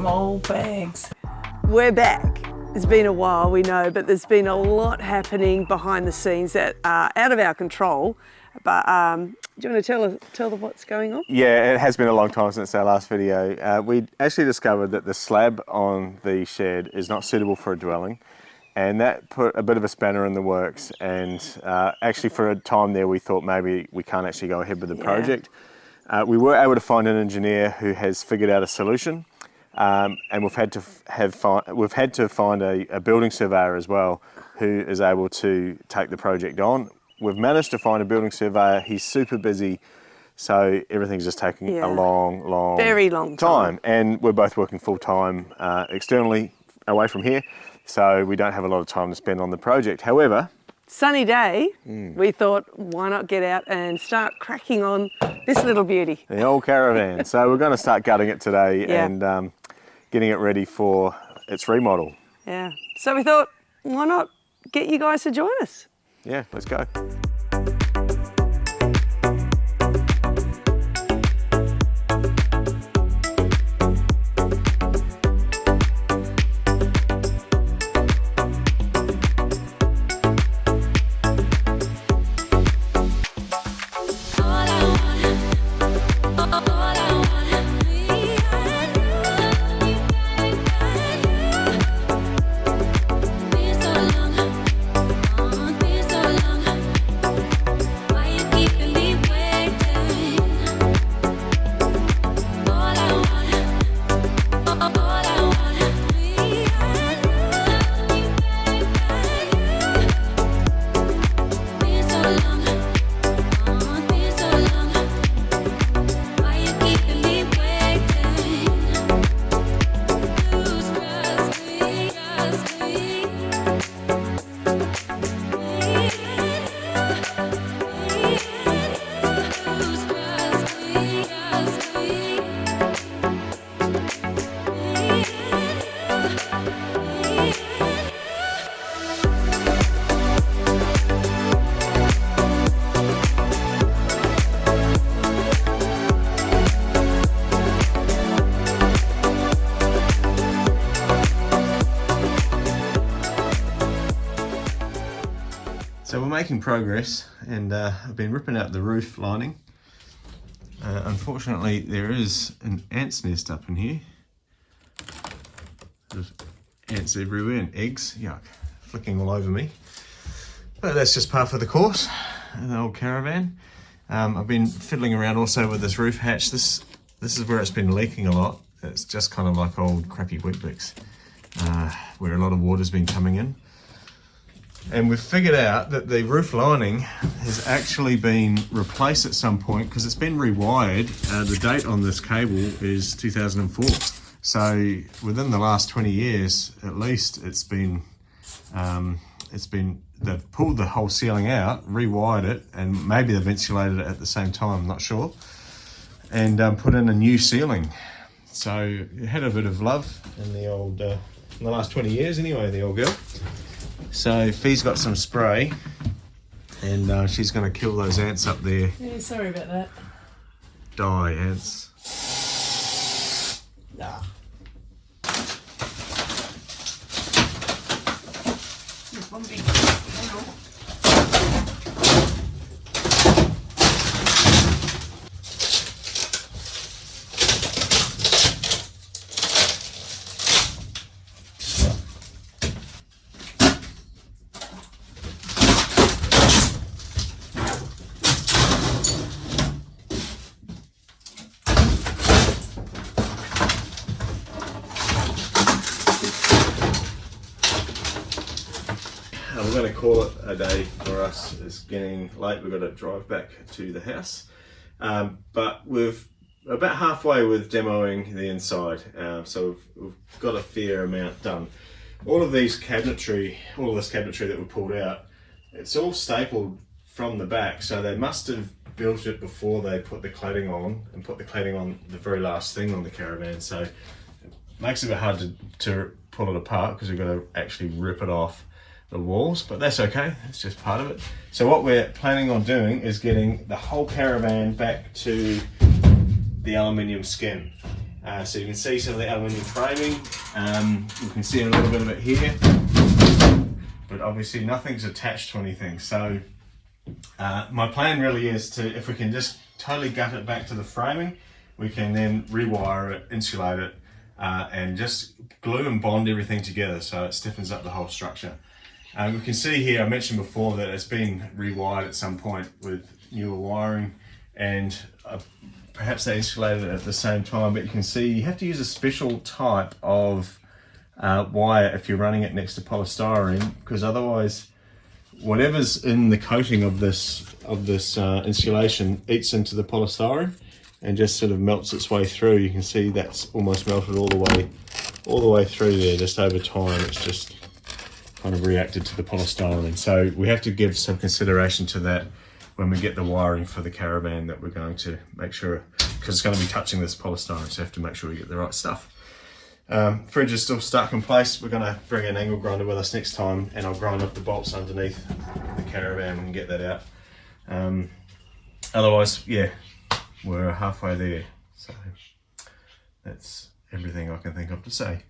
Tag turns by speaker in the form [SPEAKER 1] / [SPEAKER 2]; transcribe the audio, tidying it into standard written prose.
[SPEAKER 1] some old bags.
[SPEAKER 2] We're back. It's been a while, we know, but there's been a lot happening behind the scenes that are out of our control. But do you want to tell them what's going on?
[SPEAKER 3] Yeah, it has been a long time since our last video. We actually discovered that the slab on the shed is not suitable for a dwelling, and that put a bit of a spanner in the works. And actually for a time there we thought maybe we can't actually go ahead with the project. We were able to find an engineer who has figured out a solution, and we've had to find a building surveyor as well who is able to take the project on. We've managed to find a building surveyor. He's super busy, so everything's just taking a long,
[SPEAKER 2] very long time.
[SPEAKER 3] And we're both working full time externally away from here, so we don't have a lot of time to spend on the project. However,
[SPEAKER 2] sunny day, we thought, why not get out and start cracking on this little beauty?
[SPEAKER 3] The old caravan. So we're going to start gutting it today and getting it ready for its remodel.
[SPEAKER 2] Yeah. So we thought, why not get you guys to join us?
[SPEAKER 3] Yeah, let's go. So we're making progress, and I've been ripping out the roof lining. Unfortunately, there is an ant's nest up in here. There's ants everywhere and eggs, yuck, flicking all over me. But that's just par for the course in the old caravan. I've been fiddling around also with this roof hatch. This is where it's been leaking a lot. It's just kind of like old crappy Weet-Bix, where a lot of water's been coming in. And we've figured out that the roof lining has actually been replaced at some point because it's been rewired. The date on this cable is 2004. So within the last 20 years, at least, they've pulled the whole ceiling out, rewired it, and maybe they've insulated it at the same time, I'm not sure, and put in a new ceiling. So it had a bit of love in the old, in the last 20 years anyway, the old girl. So Fee's got some spray, and she's going to kill those ants up there.
[SPEAKER 1] Yeah, sorry about that.
[SPEAKER 3] Die, ants.
[SPEAKER 1] Nah. There's one big panel.
[SPEAKER 3] We're going to call it a day for us. It's getting late. We've got to drive back to the house. But we're about halfway with demoing the inside. So we've got a fair amount done. All of this cabinetry that we pulled out, it's all stapled from the back. So they must have built it before they put the cladding on, and put the cladding on the very last thing on the caravan. So it makes it a bit hard to pull it apart because we've got to actually rip it off the walls, but that's okay, it's just part of it. So what we're planning on doing is getting the whole caravan back to the aluminium skin. So you can see some of the aluminium framing. You can see a little bit of it here, but obviously nothing's attached to anything. So my plan really is to, if we can just totally gut it back to the framing, we can then rewire it, insulate it, and just glue and bond everything together so it stiffens up the whole structure. We can see here, I mentioned before that it's been rewired at some point with newer wiring, and perhaps they insulated it at the same time, but you can see you have to use a special type of wire if you're running it next to polystyrene, because otherwise whatever's in the coating of this insulation eats into the polystyrene and just sort of melts its way through. You can see that's almost melted all the way through there. Just over time it's just kind of reacted to the polystyrene. So we have to give some consideration to that when we get the wiring for the caravan, that we're going to make sure, because it's going to be touching this polystyrene, so we have to make sure we get the right stuff. Fridge is still stuck in place. We're going to bring an angle grinder with us next time, and I'll grind up the bolts underneath the caravan and get that out. Otherwise, yeah, we're halfway there. So that's everything I can think of to say.